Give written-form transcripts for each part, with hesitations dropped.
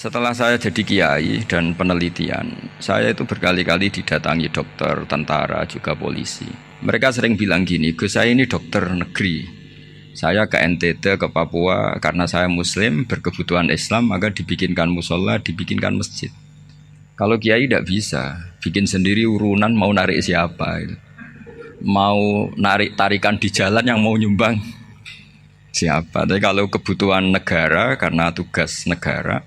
Setelah saya jadi kiai dan penelitian, saya itu berkali-kali didatangi dokter, tentara, juga polisi. Mereka sering bilang gini, Gus saya ini dokter negeri. Saya ke NTT, ke Papua, karena saya muslim, berkebutuhan Islam, maka dibikinkan musola, dibikinkan masjid. Kalau kiai tidak bisa, bikin sendiri urunan mau narik siapa. Mau narik tarikan di jalan yang mau nyumbang siapa. Tapi kalau kebutuhan negara, karena tugas negara,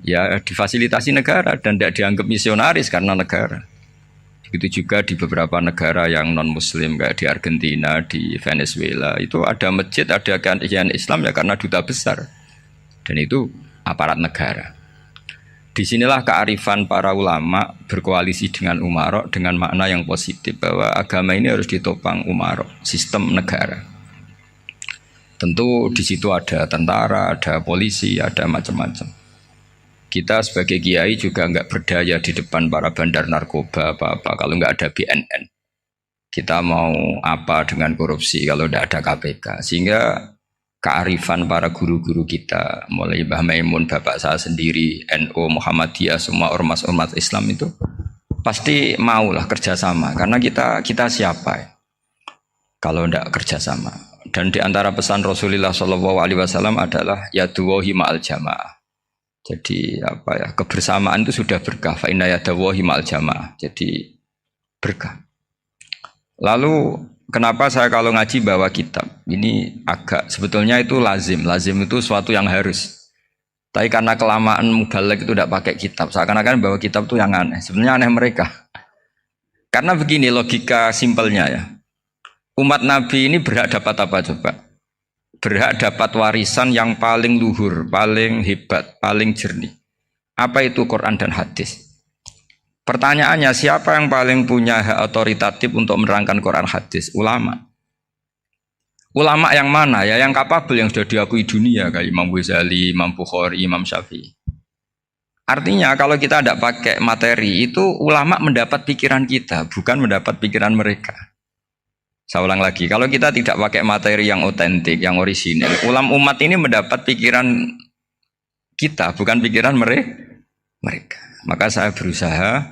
ya difasilitasi negara dan tidak dianggap misionaris karena negara. Begitu juga di beberapa negara yang non muslim kayak di Argentina, di Venezuela itu ada masjid, ada kajian Islam ya karena duta besar dan itu aparat negara. Disinilah kearifan para ulama berkoalisi dengan umarok dengan makna yang positif bahwa agama ini harus ditopang umarok, sistem negara. Tentu di situ ada tentara, ada polisi, ada macam-macam. Kita sebagai kiai juga nggak berdaya di depan para bandar narkoba apa-apa kalau nggak ada BNN. Kita mau apa dengan korupsi kalau nggak ada KPK. Sehingga kearifan para guru-guru kita, mulai Mbah Maimun, bapak saya sendiri, NU, Muhammadiyah, semua ormas-ormas Islam itu pasti maulah kerjasama. Karena kita siapa ya? Kalau ndak kerjasama. Dan di antara pesan Rasulullah SAW adalah yaduwahi ma'al jamaah. Jadi apa ya, kebersamaan itu sudah berkah. Fa inna yadawahi ma'al jamaah. Jadi berkah. Lalu kenapa saya kalau ngaji bawa kitab? Ini agak sebetulnya itu lazim. Lazim itu suatu yang harus. Tapi karena kelamaan mubalek itu tidak pakai kitab. Seakan-akan bawa kitab itu yang aneh. Sebenarnya aneh mereka. Karena begini logika simpelnya ya. Umat Nabi ini berhak dapat apa coba? Berhak dapat warisan yang paling luhur, paling hebat, paling jernih. Apa itu Quran dan hadis? Pertanyaannya, siapa yang paling punya hak otoritatif untuk menerangkan Quran hadis? Ulama. Ulama yang mana? Ya yang kapabel, yang sudah diakui dunia kayak Imam Ghazali, Imam Bukhari, Imam Syafi'i. Artinya kalau kita tidak pakai materi itu ulama mendapat pikiran kita, bukan mendapat pikiran mereka. Saya ulang lagi, kalau kita tidak pakai materi yang otentik, yang orisinil, umat ini mendapat pikiran kita, bukan pikiran mereka. Maka saya berusaha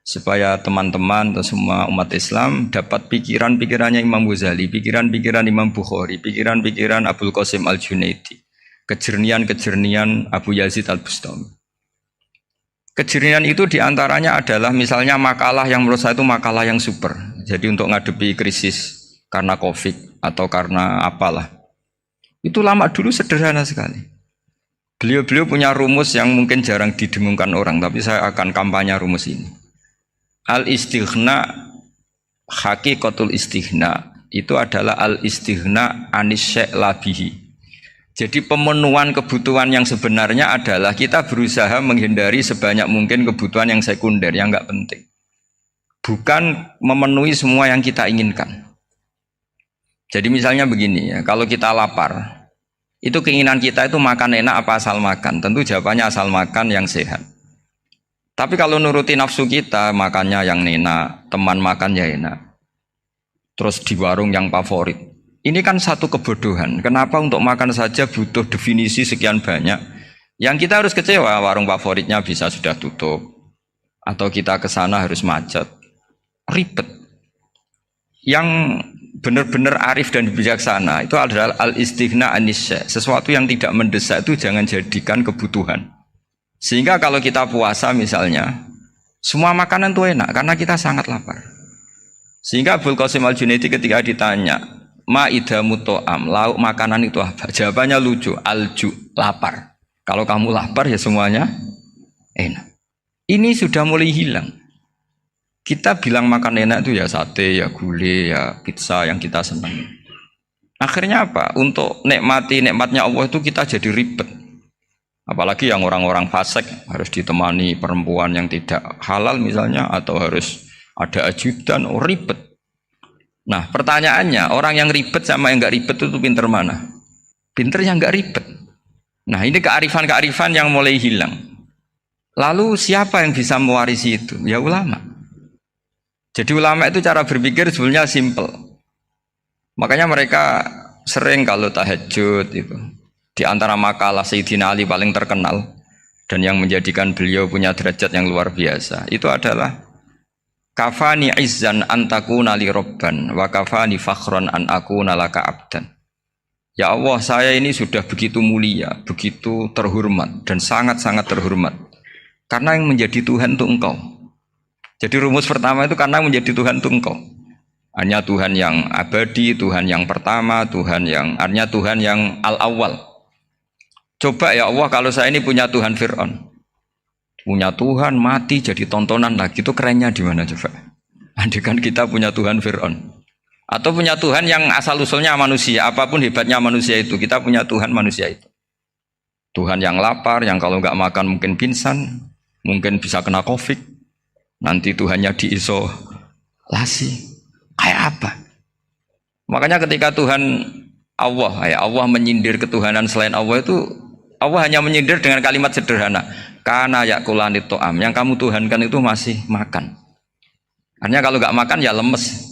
supaya teman-teman atau semua umat Islam dapat pikiran-pikirannya Imam Ghazali, pikiran-pikiran Imam Bukhari, pikiran-pikiran Abul Qasim Al-Junaidi, kejernian-kejernian Abu Yazid Al-Bustami. Kejernian itu diantaranya adalah misalnya makalah yang menurut saya itu makalah yang super. Jadi untuk ngadepi krisis karena COVID atau karena apalah. Itu lama dulu sederhana sekali. Beliau-beliau punya rumus yang mungkin jarang didengungkan orang, tapi saya akan kampanye rumus ini. Al-istighna hakikatul istighna itu adalah al-istighna anis syai' labihi. Jadi pemenuhan kebutuhan yang sebenarnya adalah kita berusaha menghindari sebanyak mungkin kebutuhan yang sekunder, yang enggak penting. Bukan memenuhi semua yang kita inginkan. Jadi misalnya begini ya, kalau kita lapar, itu keinginan kita itu makan enak apa asal makan? Tentu jawabannya asal makan yang sehat. Tapi kalau nuruti nafsu kita, makannya yang enak, teman makan ya enak. Terus di warung yang favorit. Ini kan satu kebodohan. Kenapa untuk makan saja butuh definisi sekian banyak? Yang kita harus kecewa, warung favoritnya bisa sudah tutup. Atau kita ke sana harus macet. Ribet. Yang benar-benar arif dan bijaksana itu adalah al-istighna anisya. Sesuatu yang tidak mendesak itu jangan jadikan kebutuhan. Sehingga kalau kita puasa misalnya, semua makanan itu enak karena kita sangat lapar. Sehingga Abul Qasim Al-Junaidi ketika ditanya, ma'idamu to'am, lauk makanan itu apa? Jawabannya lucu, alju, lapar. Kalau kamu lapar ya semuanya enak. Ini sudah mulai hilang. Kita bilang makan enak itu ya sate, ya gulai, ya pizza yang kita senang. Akhirnya apa? Untuk nikmati nikmatnya Allah itu kita jadi ribet. Apalagi yang orang-orang fasik harus ditemani perempuan yang tidak halal misalnya, atau harus ada ajudan, ribet. Nah pertanyaannya, orang yang ribet sama yang nggak ribet itu pinter mana? Pinter yang nggak ribet. Nah ini kearifan-kearifan yang mulai hilang. Lalu siapa yang bisa mewarisi itu? Ya ulama. Jadi ulama itu cara berpikir sebenarnya simple. Makanya mereka sering kalau tahajud itu. Di antara makalah Sayyidina Ali paling terkenal. dan yang menjadikan beliau punya derajat yang luar biasa itu adalah kafani izzan antakuna li robban wa kafani fakhron an akuna laka abdan. Ya Allah, saya ini sudah begitu mulia, begitu terhormat dan sangat-sangat terhormat karena yang menjadi Tuhan itu Engkau. Jadi rumus pertama itu karena menjadi Tuhan itu Engkau. Hanya Tuhan yang abadi, Tuhan yang pertama, hanya Tuhan yang al-awwal. Coba ya Allah, kalau saya ini punya Tuhan Fir'aun, punya Tuhan mati jadi tontonan lagi, itu kerennya di mana coba? Andaikan kita punya Tuhan Fir'aun, atau punya Tuhan yang asal usulnya manusia, apapun hebatnya manusia itu, kita punya Tuhan manusia itu. Tuhan yang lapar, yang kalau nggak makan mungkin pingsan, mungkin bisa kena COVID, nanti Tuhannya diisolasi. Kayak apa? Makanya ketika Tuhan Allah menyindir ketuhanan selain Allah itu, Allah hanya menyindir dengan kalimat sederhana, kana yakulanit to'am, yang kamu tuhankan itu masih makan. Artinya kalau nggak makan ya lemes.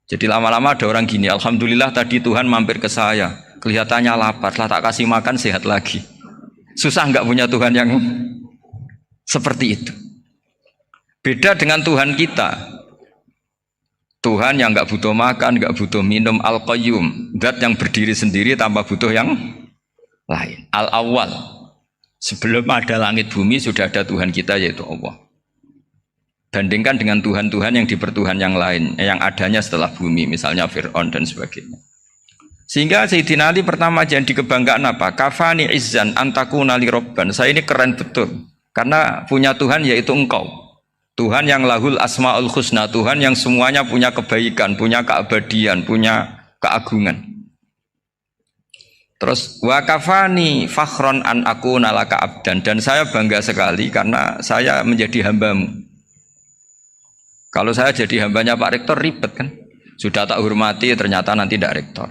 Jadi lama-lama ada orang gini, alhamdulillah tadi Tuhan mampir ke saya, kelihatannya lapar, setelah tak kasih makan sehat lagi. Susah nggak punya Tuhan yang seperti itu. Beda dengan Tuhan kita. Tuhan yang nggak butuh makan, nggak butuh minum, al-qayyum, zat yang berdiri sendiri tanpa butuh yang lain. Al-awwal, sebelum ada langit bumi sudah ada Tuhan kita yaitu Allah. Bandingkan dengan Tuhan-Tuhan yang dipertuhan yang lain, yang adanya setelah bumi, misalnya Fir'aun dan sebagainya. Sehingga Sayyidina Ali pertama jadi kebanggaan apa? Kafani izzan antakuna li robban. Saya ini keren betul, karena punya Tuhan yaitu Engkau. Tuhan yang lahul asma'ul husna, Tuhan yang semuanya punya kebaikan, punya keabadian, punya keagungan. Terus wa kafani fakhron an akuna laka abdan, dan saya bangga sekali karena saya menjadi hambamu. Kalau saya jadi hambanya Pak Rektor ribet kan? Sudah tak hormati ternyata nanti tidak rektor.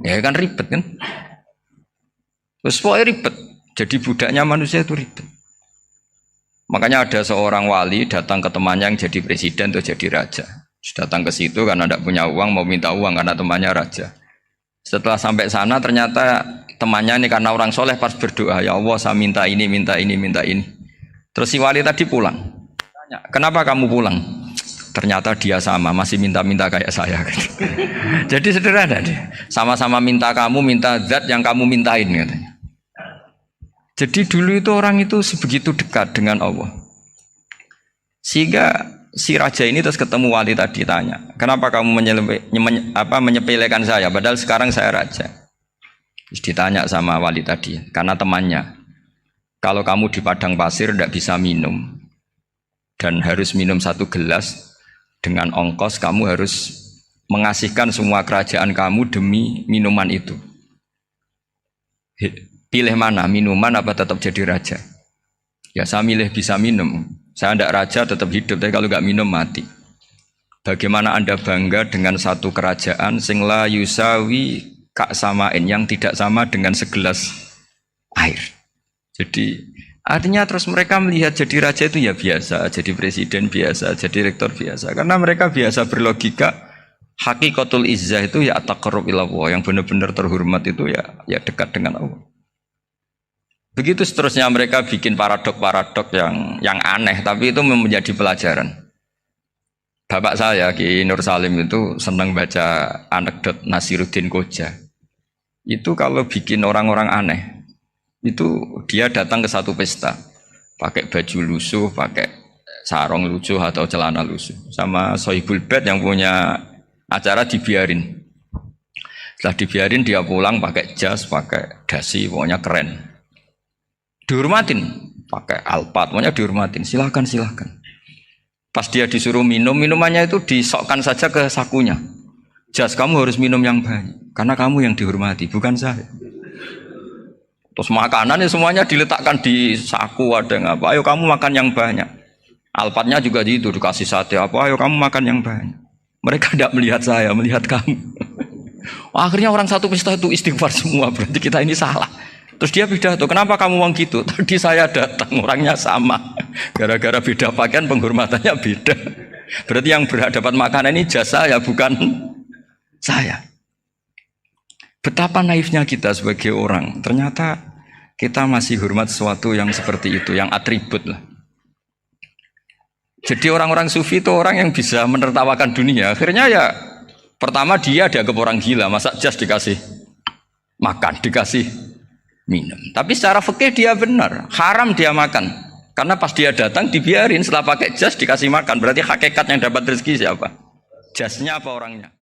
Ya kan ribet kan? Terus pokoknya ribet. Jadi budaknya manusia itu ribet. Makanya ada seorang wali datang ke temannya yang jadi presiden atau jadi raja. Datang ke situ karena tidak punya uang, mau minta uang karena temannya raja. Setelah sampai sana ternyata temannya ini karena orang soleh pas berdoa, ya Allah saya minta ini, minta ini, minta ini. Terus si wali tadi pulang. Tanya, kenapa kamu pulang? Ternyata dia sama, masih minta-minta kayak saya. Jadi sederhana deh. Sama-sama minta kamu, minta zat yang kamu mintain katanya. Jadi dulu itu orang itu sebegitu dekat dengan Allah. Sehingga si raja ini terus ketemu wali tadi tanya, kenapa kamu menyepelekan saya padahal sekarang saya raja? Terus ditanya sama wali tadi, karena temannya, kalau kamu di padang pasir tidak bisa minum dan harus minum 1 gelas, dengan ongkos kamu harus mengasihkan semua kerajaan kamu demi minuman itu. Pilih mana, minuman apa tetap jadi raja? Ya saya milih bisa minum. Saya tidak raja tetap hidup, tapi kalau nggak minum mati. Bagaimana Anda bangga dengan satu kerajaan sing la yusawi kak samain, yang tidak sama dengan segelas air. Jadi artinya terus mereka melihat jadi raja itu ya biasa, jadi presiden biasa, jadi rektor biasa. Karena mereka biasa berlogika, hakikatul izzah itu ya taqarrub ila Allah, yang benar-benar terhormat itu ya dekat dengan Allah. Begitu seterusnya mereka bikin paradok-paradok yang aneh, tapi itu menjadi pelajaran. Bapak saya Ki Nur Salim itu senang baca anekdot Nasiruddin Koja. Itu kalau bikin orang-orang aneh, itu dia datang ke satu pesta, pakai baju lusuh, pakai sarung lusuh atau celana lusuh, sama Sohibul Bed yang punya acara dibiarin. Setelah dibiarin dia pulang pakai jas, pakai dasi, pokoknya keren. Dihormatin, pakai alpat, pokoknya dihormatin, silakan. Pas dia disuruh minum, minumannya itu disokkan saja ke sakunya. Jas, kamu harus minum yang banyak, karena kamu yang dihormati, bukan saya. Terus makanannya semuanya diletakkan di saku, ada yang apa, ayo kamu makan yang banyak. Alpatnya juga gitu, dikasih sate, apa, ayo kamu makan yang banyak. Mereka tidak melihat saya, melihat kamu. Akhirnya orang satu pesta itu istighfar semua, berarti kita ini salah. Terus dia pidato, kenapa kamu uang gitu? Tadi saya datang, orangnya sama. Gara-gara beda pakaian, penghormatannya beda. Berarti yang berhak dapat makanan ini jasa ya, bukan saya. Betapa naifnya kita sebagai orang. Ternyata Kita masih hormat sesuatu yang seperti itu, yang atribut lah. Jadi orang-orang sufi itu orang yang bisa menertawakan dunia. Akhirnya ya pertama dia dianggap orang gila, masa jas dikasih makan, dikasih minum. Tapi secara fikih dia benar, haram dia makan. Karena pas dia datang dibiarin, setelah pakai jas dikasih makan. Berarti hakikat yang dapat rezeki siapa? Jasnya apa orangnya?